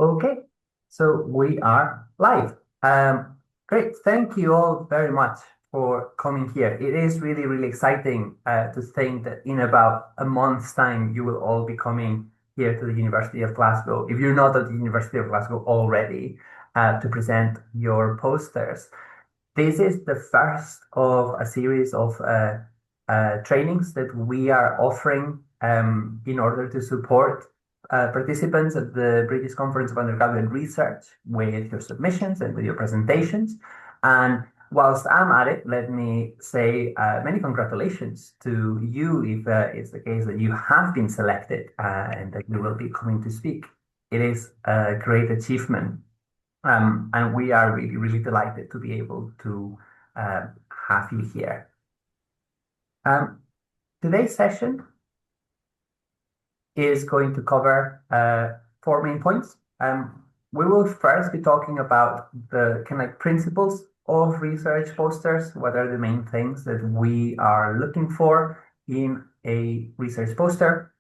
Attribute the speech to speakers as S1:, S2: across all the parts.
S1: Okay, so we are live. Great. Thank you all very much for coming here. It is really, really exciting to think that in about a month's time, you will all be coming here to the University of Glasgow, if you're not at the University of Glasgow already, to present your posters. This is the first of a series of trainings that we are offering in order to support participants at the British Conference of Undergraduate Research with your submissions and with your presentations. And whilst I'm at it, let me say many congratulations to you if it's the case that you have been selected and that you will be coming to speak. It is a great achievement. And we are really, really delighted to be able to uh, have you here. Um, Today's session is going to cover four main points. We will first be talking about the kind of principles of research posters. What are the main things that we are looking for in a research poster?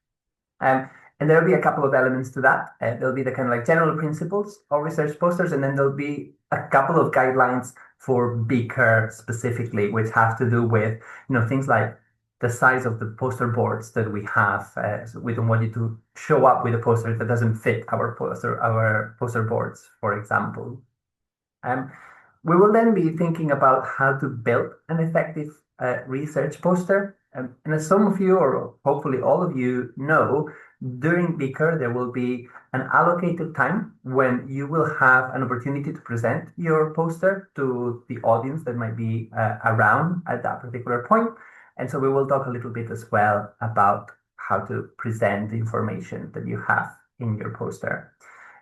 S1: And there'll be a couple of elements to that. There'll be the kind of like general principles of research posters, and then there'll be a couple of guidelines for BCUR specifically, which have to do with things like the size of the poster boards that we have. So we don't want you to show up with a poster that doesn't fit our poster boards, for example. Um, we will then be thinking about how to build an effective research poster. And as some of you, or hopefully all of you know, during BCUR, there will be an allocated time when you will have an opportunity to present your poster to the audience that might be around at that particular point. And so we will talk a little bit as well about how to present the information that you have in your poster.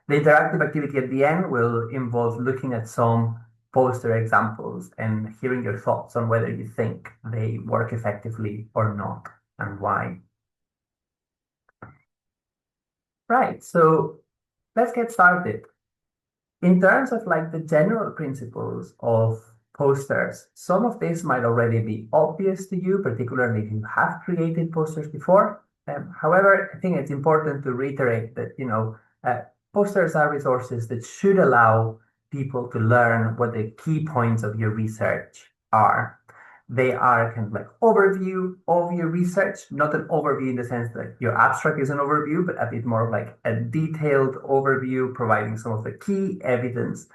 S1: The interactive activity at the end will involve looking at some poster examples and hearing your thoughts on whether you think they work effectively or not and why. Right, so let's get started. In terms of like the general principles of posters, some of this might already be obvious to you, particularly if you have created posters before. However, I think it's important to reiterate that, posters are resources that should allow people to learn what the key points of your research are. They are kind of like overview of your research, not an overview in the sense that your abstract is an overview, but a bit more of like a detailed overview, providing some of the key evidence.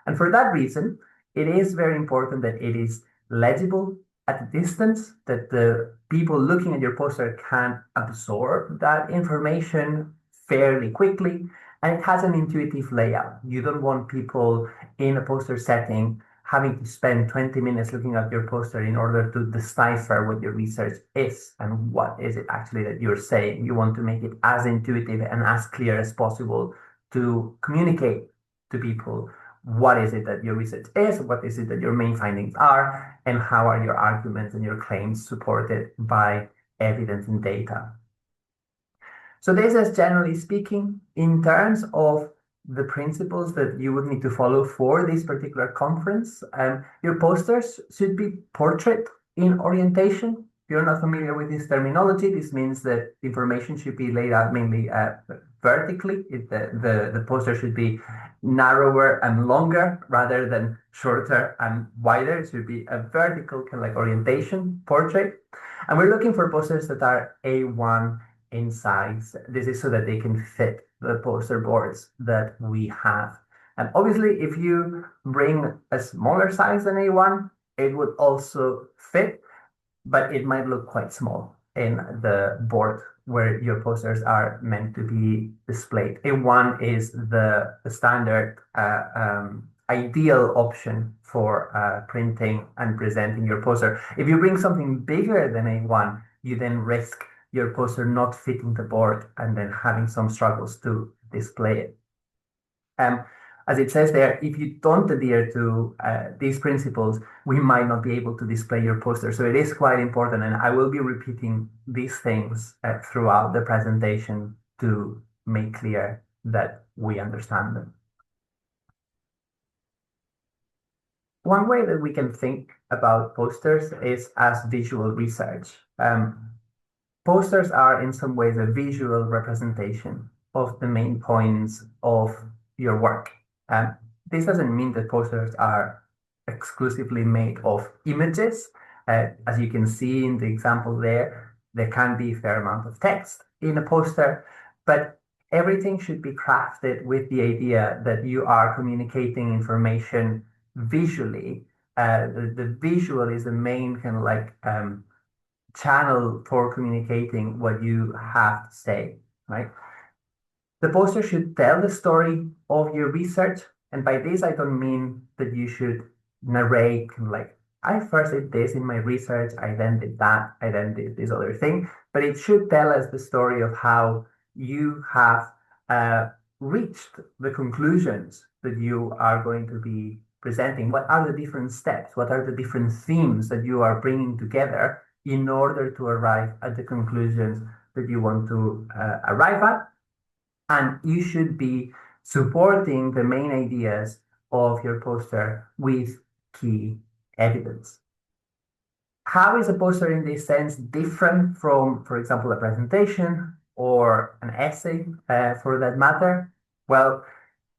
S1: And for that reason, it is very important that it is legible at a distance, that the people looking at your poster can absorb that information fairly quickly, and it has an intuitive layout. You don't want people in a poster setting having to spend 20 minutes looking at your poster in order to decipher what your research is and what is it actually that you're saying. You want to make it as intuitive and as clear as possible to communicate to people what is it that your research is, what is it that your main findings are, and how are your arguments and your claims supported by evidence and data. So this is generally speaking in terms of the principles that you would need to follow for this particular conference. Your posters should be portrait in orientation. If you're not familiar with this terminology, this means that information should be laid out mainly vertically. The poster should be narrower and longer rather than shorter and wider. It should be a vertical kind of like orientation portrait. And we're looking for posters that are A1 in size. This is so that they can fit the poster boards that we have. And obviously, if you bring a smaller size than A1, it would also fit, but it might look quite small in the board where your posters are meant to be displayed. A1 is the standard ideal option for printing and presenting your poster. If you bring something bigger than A1, you then risk your poster not fitting the board and then having some struggles to display it. As it says there, if you don't adhere to these principles, we might not be able to display your poster. So it is quite important, and I will be repeating these things throughout the presentation to make clear that we understand them. One way that we can think about posters is as visual research. Posters are in some ways a visual representation of the main points of your work. This doesn't mean that posters are exclusively made of images. As you can see in the example there can be a fair amount of text in a poster, but everything should be crafted with the idea that you are communicating information visually. The visual is the main kind of like channel for communicating what you have to say, right? The poster should tell the story of your research. And by this, I don't mean that you should narrate like, I first did this in my research, I then did that, I then did this other thing. But it should tell us the story of how you have reached the conclusions that you are going to be presenting. What are the different steps? What are the different themes that you are bringing together in order to arrive at the conclusions that you want to arrive at? And you should be supporting the main ideas of your poster with key evidence. How is a poster in this sense different from, for example, a presentation or an essay for that matter? Well,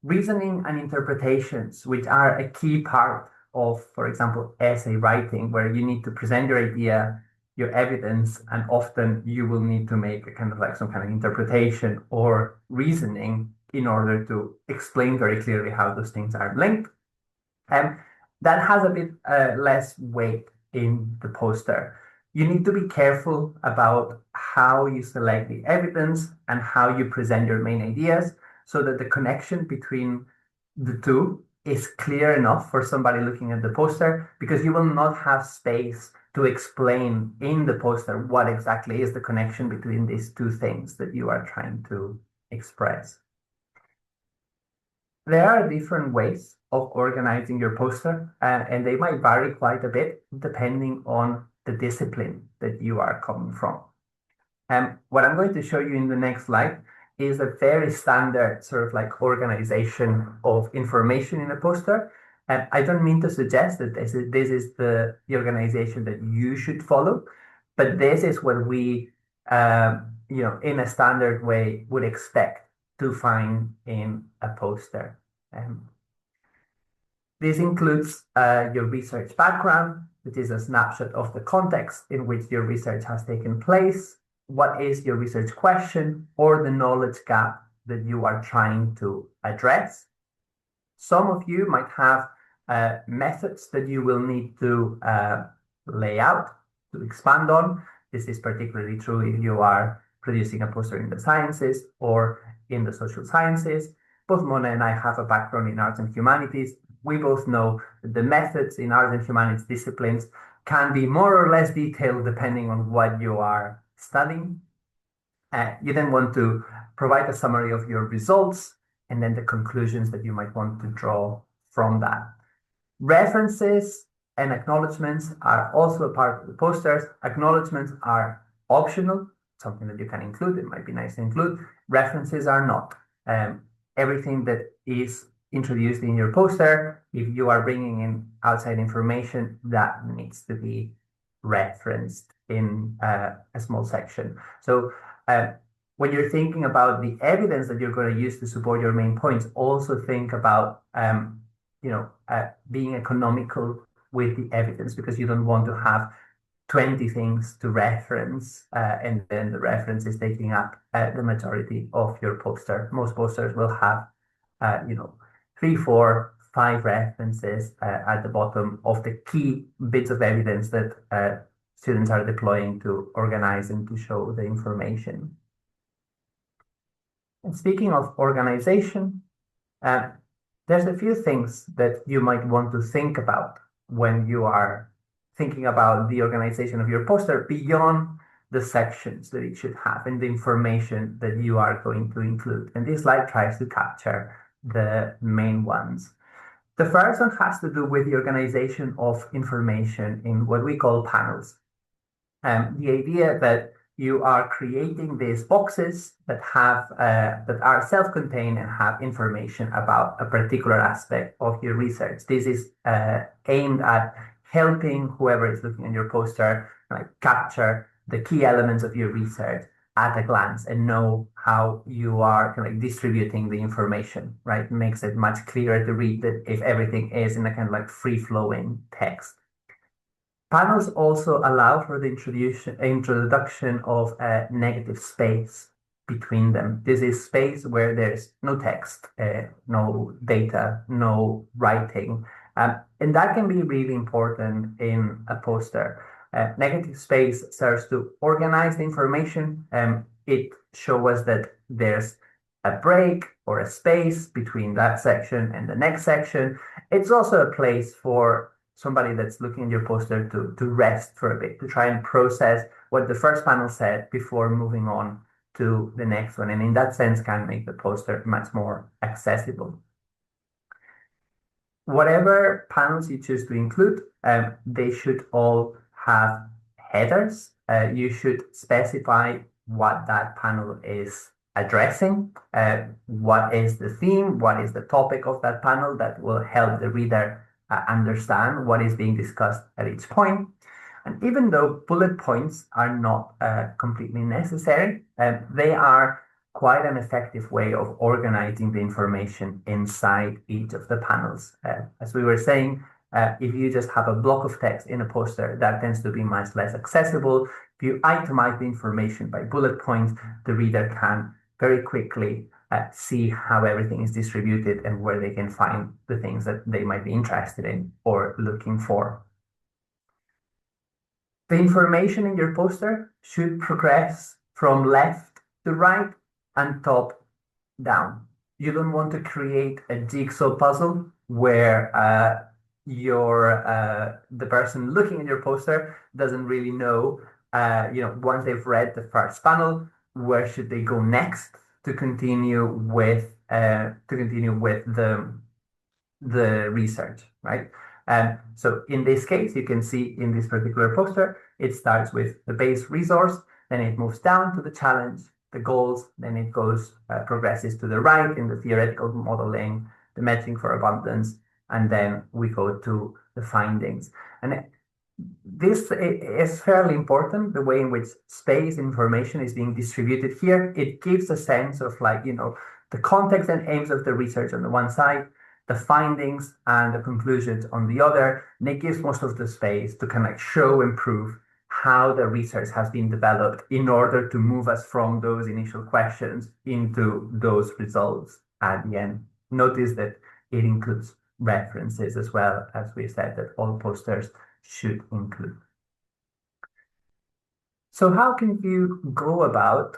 S1: reasoning and interpretations, which are a key part of, for example, essay writing, where you need to present your idea, your evidence, and often you will need to make a kind of like some kind of interpretation or reasoning in order to explain very clearly how those things are linked. That has a bit less weight in the poster. You need to be careful about how you select the evidence and how you present your main ideas so that the connection between the two is clear enough for somebody looking at the poster, because you will not have space to explain in the poster what exactly is the connection between these two things that you are trying to express. There are different ways of organizing your poster, and they might vary quite a bit depending on the discipline that you are coming from. What I'm going to show you in the next slide is a very standard sort of like organization of information in a poster. And I don't mean to suggest that this is the organization that you should follow, but this is what we, in a standard way would expect to find in a poster. This includes your research background, which is a snapshot of the context in which your research has taken place. What is your research question or the knowledge gap that you are trying to address? Some of you might have methods that you will need to lay out, to expand on. This is particularly true if you are producing a poster in the sciences or in the social sciences. Both Mona and I have a background in arts and humanities. We both know that the methods in arts and humanities disciplines can be more or less detailed depending on what you are studying. You then want to provide a summary of your results and then the conclusions that you might want to draw from that. References and acknowledgements are also a part of the posters. Acknowledgements are optional, something that you can include. It might be nice to include. References are not. Everything that is introduced in your poster, if you are bringing in outside information, that needs to be referenced in a small section. So when you're thinking about the evidence that you're going to use to support your main points, also think about being economical with the evidence, because you don't want to have 20 things to reference and then the reference is taking up the majority of your poster. Most posters will have 3, 4, 5 references at the bottom of the key bits of evidence that students are deploying to organize and to show the information. And speaking of organization, there's a few things that you might want to think about when you are thinking about the organization of your poster beyond the sections that it should have and the information that you are going to include. And this slide tries to capture the main ones. The first one has to do with the organization of information in what we call panels. The idea that you are creating these boxes that have that are self-contained and have information about a particular aspect of your research. This is aimed at helping whoever is looking at your poster capture the key elements of your research at a glance and know how you are kind of like distributing the information, right? It makes it much clearer to read that if everything is in a kind of like free-flowing text. Panels also allow for the introduction of a negative space between them. This is space where there's no text, no data, no writing. And that can be really important in a poster. Negative space serves to organize the information. It shows us that there's a break or a space between that section and the next section. It's also a place for somebody that's looking at your poster to rest for a bit, to try and process what the first panel said before moving on to the next one. And in that sense, can make the poster much more accessible. Whatever panels you choose to include, they should all have headers. You should specify what that panel is addressing, what is the theme, what is the topic of that panel that will help the reader understand what is being discussed at each point. And even though bullet points are not completely necessary, they are quite an effective way of organizing the information inside each of the panels. As we were saying, if you just have a block of text in a poster, that tends to be much less accessible. If you itemize the information by bullet points, the reader can very quickly see how everything is distributed and where they can find the things that they might be interested in or looking for. The information in your poster should progress from left to right and top down. You don't want to create a jigsaw puzzle where the person looking at your poster doesn't really know, once they've read the first panel, where should they go next to continue with the research, right? So in this case, you can see in this particular poster, it starts with the base resource, then it moves down to the challenge, the goals, then it goes progresses to the right in the theoretical modeling, the metric for abundance, and then we go to the findings. And this is fairly important, the way in which space information is being distributed here. It gives a sense of the context and aims of the research on the one side, the findings and the conclusions on the other, and it gives most of the space to kind of show and prove how the research has been developed in order to move us from those initial questions into those results at the end. Notice that it includes references as well, as we said that all posters should include. So how can you go about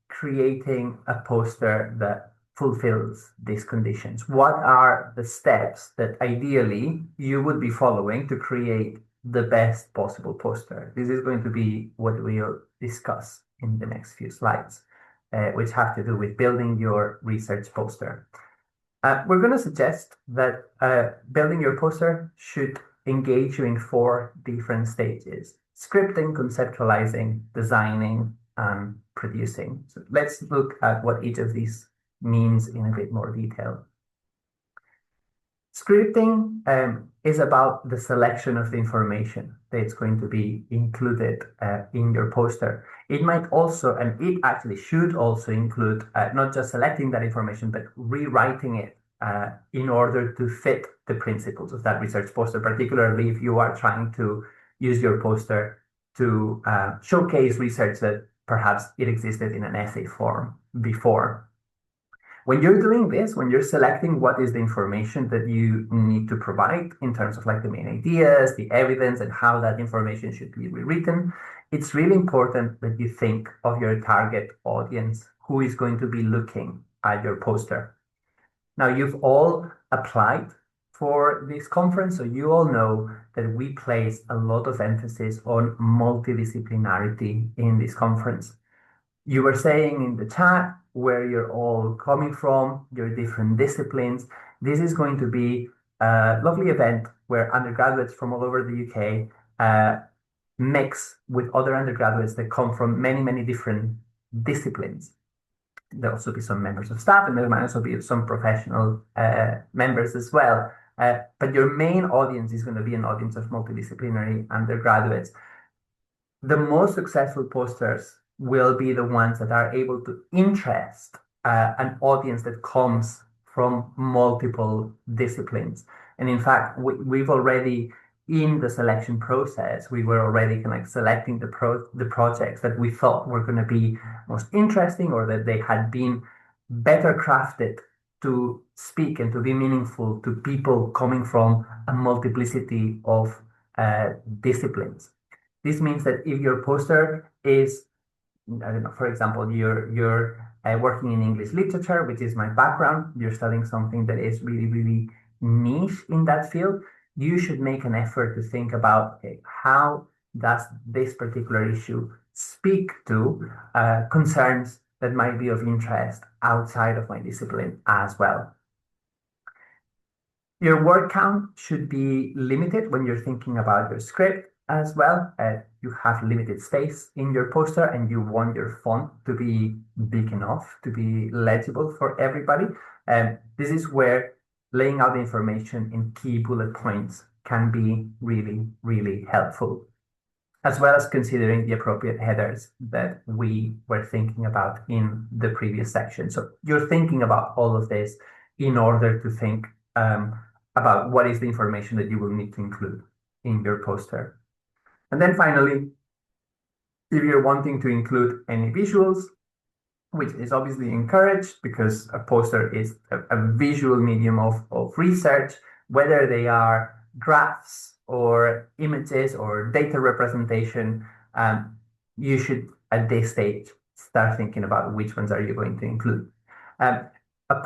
S1: creating a poster that fulfills these conditions? What are the steps that ideally you would be following to create the best possible poster? This is going to be what we'll discuss in the next few slides, which have to do with building your research poster. We're going to suggest that building your poster should engage you in 4 different stages: scripting, conceptualizing, designing, and producing. So let's look at what each of these means in a bit more detail. Scripting is about the selection of the information that's going to be included in your poster. It might also, and it actually should also include not just selecting that information, but rewriting it in order to fit the principles of that research poster, particularly if you are trying to use your poster to showcase research that perhaps it existed in an essay form before. When you're doing this, when you're selecting what is the information that you need to provide in terms of the main ideas, the evidence, and how that information should be rewritten, it's really important that you think of your target audience who is going to be looking at your poster. Now, you've all applied for this conference, so you all know that we place a lot of emphasis on multidisciplinarity in this conference. You were saying in the chat where you're all coming from, your different disciplines. This is going to be a lovely event where undergraduates from all over the UK mix with other undergraduates that come from many, many different disciplines. There'll also be some members of staff, and there might also be some professional members as well. But your main audience is going to be an audience of multidisciplinary undergraduates. The most successful posters will be the ones that are able to interest an audience that comes from multiple disciplines. And in fact, we've already, in the selection process, we were already kind of like selecting the projects that we thought were going to be most interesting, or that they had been better crafted to speak and to be meaningful to people coming from a multiplicity of disciplines. This means that if your poster is, I don't know, for example, you're working in English literature, which is my background, you're studying something that is really, really niche in that field, you should make an effort to think about, okay, how does this particular issue speak to concerns that might be of interest outside of my discipline as well. Your word count should be limited when you're thinking about your script as well. You have limited space in your poster and you want your font to be big enough to be legible for everybody. And this is where laying out the information in key bullet points can be really, really helpful, as well as considering the appropriate headers that we were thinking about in the previous section. So you're thinking about all of this in order to think about what is the information that you will need to include in your poster. And then finally, if you're wanting to include any visuals, which is obviously encouraged because a poster is a visual medium of research, whether they are graphs or images or data representation, you should at this stage start thinking about which ones are you going to include. A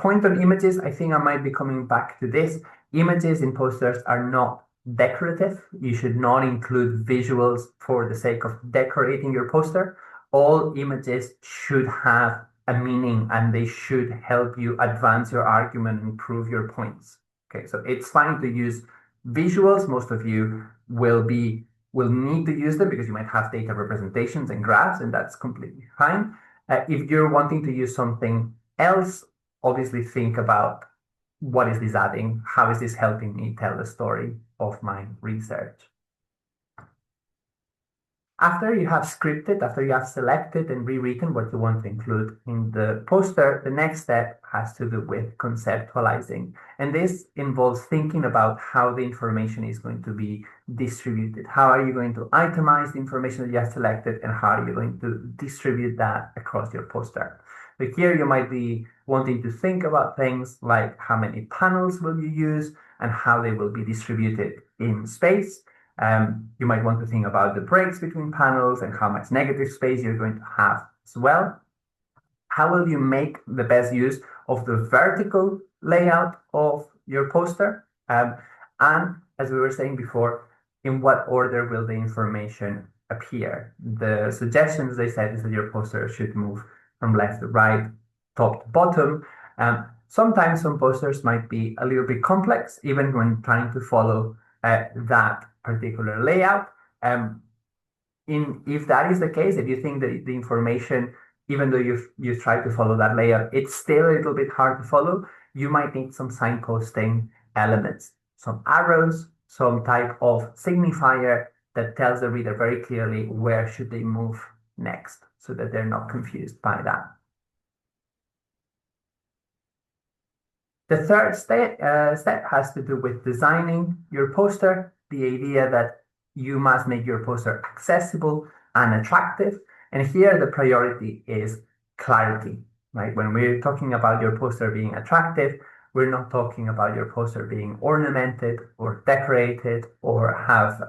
S1: point on images, I think I might be coming back to this. Images in posters are not decorative. You should not include visuals for the sake of decorating your poster. All images should have a meaning and they should help you advance your argument and prove your points. Okay, so it's fine to use visuals. Most of you will need to use them because you might have data representations and graphs, and that's completely fine. If you're wanting to use something else, obviously think about, what is this adding? How is this helping me tell the story of my research? After you have scripted, after you have selected and rewritten what you want to include in the poster, the next step has to do with conceptualizing. And this involves thinking about how the information is going to be distributed. How are you going to itemize the information that you have selected, and how are you going to distribute that across your poster? But here you might be wanting to think about things like how many panels will you use and how they will be distributed in space. You might want to think about the breaks between panels and how much negative space you're going to have as well. How will you make the best use of the vertical layout of your poster? And as we were saying before, in what order will the information appear? The suggestions they said is that your poster should move from left to right, top to bottom. Sometimes some posters might be a little bit complex, even when trying to follow that particular layout. If that is the case, if you think that the information, even though you've tried to follow that layout, it's still a little bit hard to follow, you might need some signposting elements, some arrows, some type of signifier that tells the reader very clearly where should they move next, so that they're not confused by that. The third step has to do with designing your poster, the idea that you must make your poster accessible and attractive. And here the priority is clarity, right? When we're talking about your poster being attractive, we're not talking about your poster being ornamented or decorated or have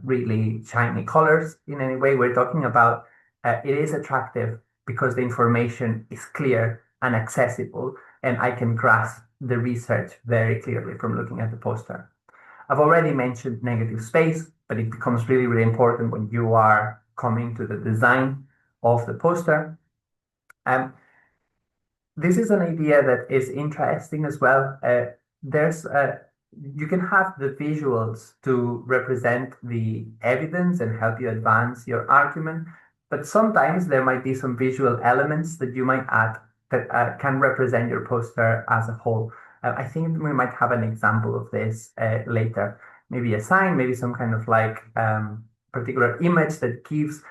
S1: really shiny colors in any way. We're talking about it is attractive because the information is clear and accessible, and I can grasp the research very clearly from looking at the poster. I've already mentioned negative space, but it becomes really, really important when you are coming to the design of the poster. This is an idea that is interesting as well. You can have the visuals to represent the evidence and help you advance your argument, but sometimes there might be some visual elements that you might add that can represent your poster as a whole. I think we might have an example of this later. Maybe a sign, maybe some kind of like particular image that gives,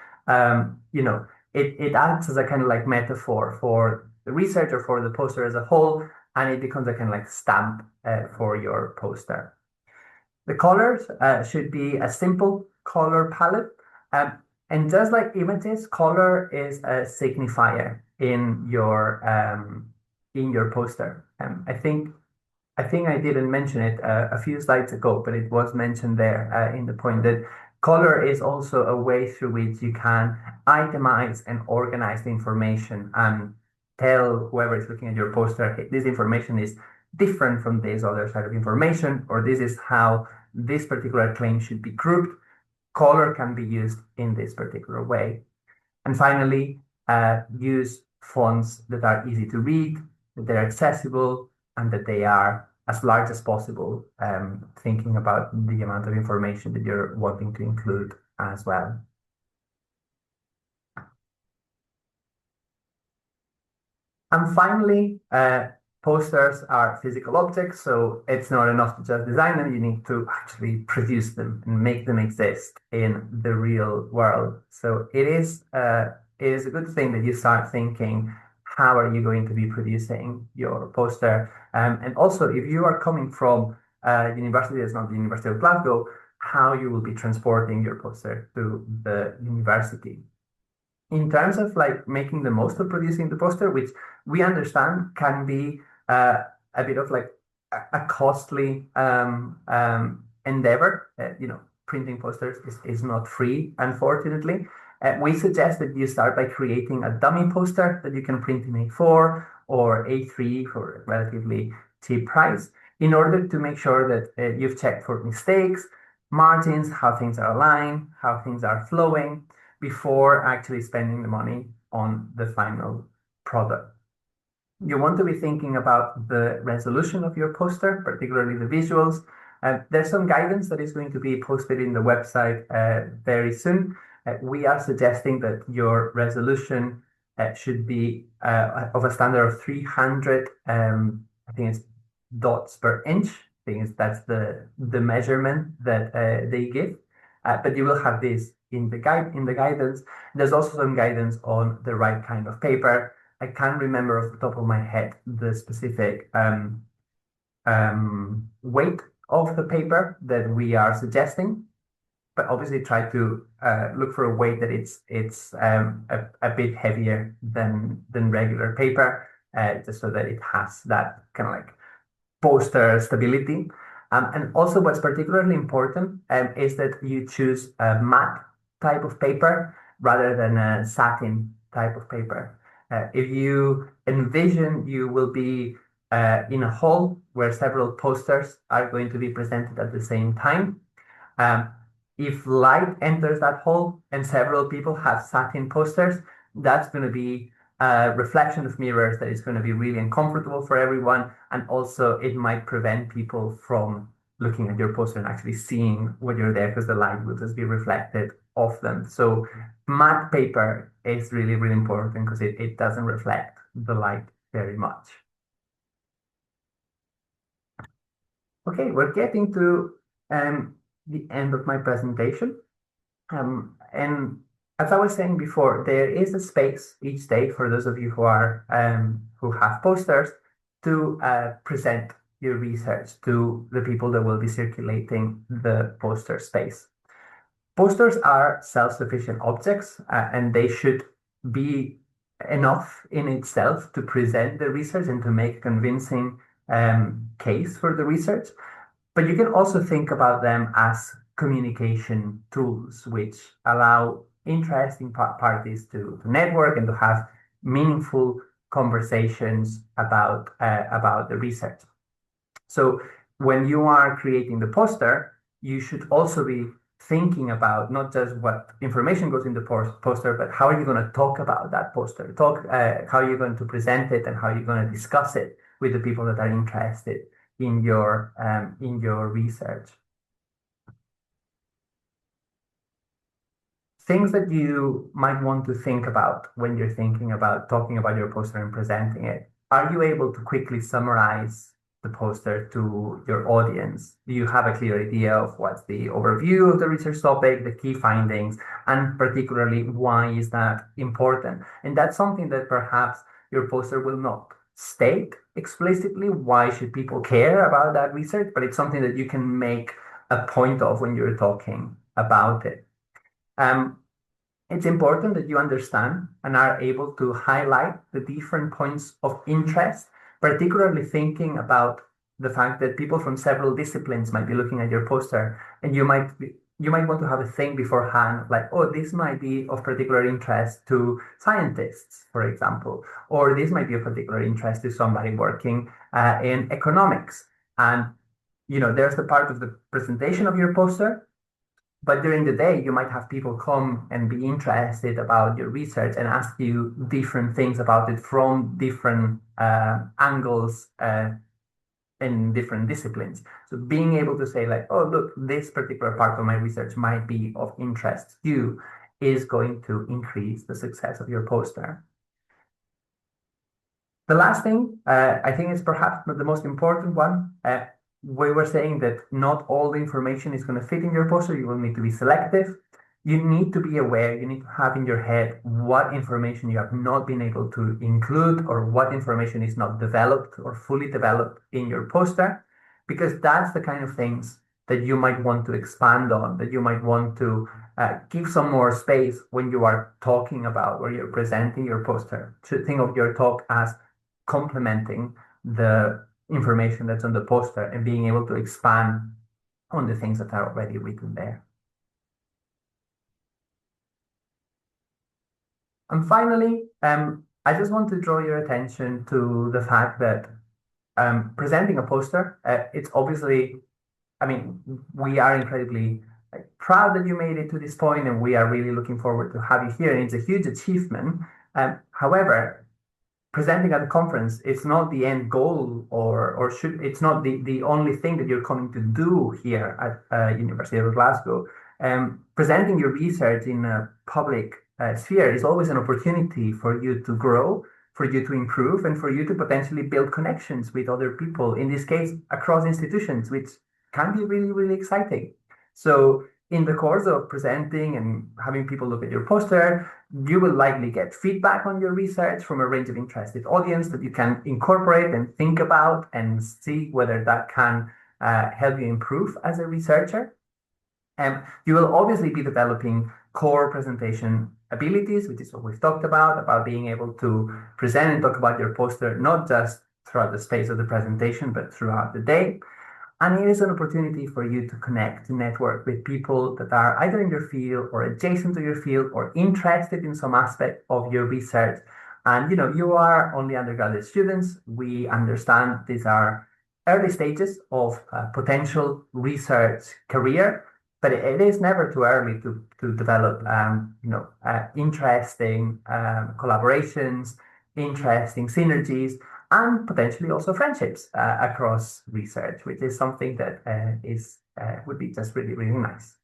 S1: it acts as a kind of like metaphor for the research or for the poster as a whole, and it becomes a kind of like stamp for your poster. The colors should be a simple color palette. Um, and just like images, color is a signifier in your poster. I think I didn't mention it a few slides ago, but it was mentioned there in the point that color is also a way through which you can itemize and organize the information and tell whoever is looking at your poster, hey, this information is different from this other side of information, or this is how this particular claim should be grouped. Color can be used in this particular way. And finally, use fonts that are easy to read, that they're accessible, and that they are as large as possible, thinking about the amount of information that you're wanting to include as well. And finally, posters are physical objects, so it's not enough to just design them. You need to actually produce them and make them exist in the real world. So it is a good thing that you start thinking, how are you going to be producing your poster? And also, if you are coming from a university that's not the University of Glasgow, how you will be transporting your poster to the university. In terms of like making the most of producing the poster, which we understand can be a bit of like a costly endeavor. Printing posters is not free, unfortunately. We suggest that you start by creating a dummy poster that you can print in A4 or A3 for a relatively cheap price, in order to make sure that you've checked for mistakes, margins, how things are aligned, how things are flowing, before actually spending the money on the final product. You want to be thinking about the resolution of your poster, particularly the visuals. There's some guidance that is going to be posted in the website very soon. We are suggesting that your resolution should be of a standard of 300, I think it's dots per inch. I think that's the measurement that they give. But you will have this in the guidance. There's also some guidance on the right kind of paper. I can't remember off the top of my head the specific weight of the paper that we are suggesting, but obviously try to look for a weight that it's a bit heavier than regular paper, just so that it has that kind of like poster stability. And also what's particularly important is that you choose a matte type of paper rather than a satin type of paper. If you envision you will be in a hall where several posters are going to be presented at the same time, um, if light enters that hall and several people have satin posters, that's going to be a reflection of mirrors that is going to be really uncomfortable for everyone. And also it might prevent people from looking at your poster and actually seeing what you're there, because the light will just be reflected off them. So matte paper is really, really important because it doesn't reflect the light very much. Okay, we're getting to the end of my presentation. And as I was saying before, there is a space each day for those of you who have posters to present your research to the people that will be circulating the poster space. Posters are self-sufficient objects, and they should be enough in itself to present the research and to make a convincing case for the research. But you can also think about them as communication tools, which allow interesting parties to network and to have meaningful conversations about the research. So when you are creating the poster, you should also be thinking about not just what information goes in the poster, but how are you going to talk about that poster? How are you going to present it, and how are you going to discuss it with the people that are interested in your research. Things that you might want to think about when you're thinking about talking about your poster and presenting it. Are you able to quickly summarize the poster to your audience? Do you have a clear idea of what's the overview of the research topic, the key findings, and particularly why is that important? And that's something that perhaps your poster will not state explicitly why should people care about that research, but it's something that you can make a point of when you're talking about it. Um, it's important that you understand and are able to highlight the different points of interest, particularly thinking about the fact that people from several disciplines might be looking at your poster, and you might want to have a thing beforehand, like, oh, this might be of particular interest to scientists, for example, or this might be of particular interest to somebody working in economics. And there's the part of the presentation of your poster, but during the day, you might have people come and be interested about your research and ask you different things about it from different angles in different disciplines. So being able to say like, oh, look, this particular part of my research might be of interest to you is going to increase the success of your poster. The last thing, I think is perhaps the most important one. We were saying that not all the information is going to fit in your poster. You will need to be selective. You need to be aware, you need to have in your head what information you have not been able to include or what information is not developed or fully developed in your poster, because that's the kind of things that you might want to expand on, that you might want to give some more space when you are talking about or you're presenting your poster. To think of your talk as complementing the information that's on the poster and being able to expand on the things that are already written there. And finally, I just want to draw your attention to the fact that presenting a poster, it's obviously, I mean, we are incredibly proud that you made it to this point, and we are really looking forward to have you here. And it's a huge achievement. However, presenting at a conference is not the end goal, or should it's not the only thing that you're coming to do here at University of Glasgow. Presenting your research in a public sphere is always an opportunity for you to grow, for you to improve, and for you to potentially build connections with other people, in this case, across institutions, which can be really, really exciting. So in the course of presenting and having people look at your poster, you will likely get feedback on your research from a range of interested audience that you can incorporate and think about and see whether that can help you improve as a researcher. And you will obviously be developing core presentation abilities, which is what we've talked about being able to present and talk about your poster, not just throughout the space of the presentation, but throughout the day. And it is an opportunity for you to connect, to network with people that are either in your field or adjacent to your field or interested in some aspect of your research. And you are only undergraduate students. We understand these are early stages of potential research career, but it is never too early to develop interesting collaborations, interesting synergies, and potentially also friendships across research, which is something that would be just really, really nice.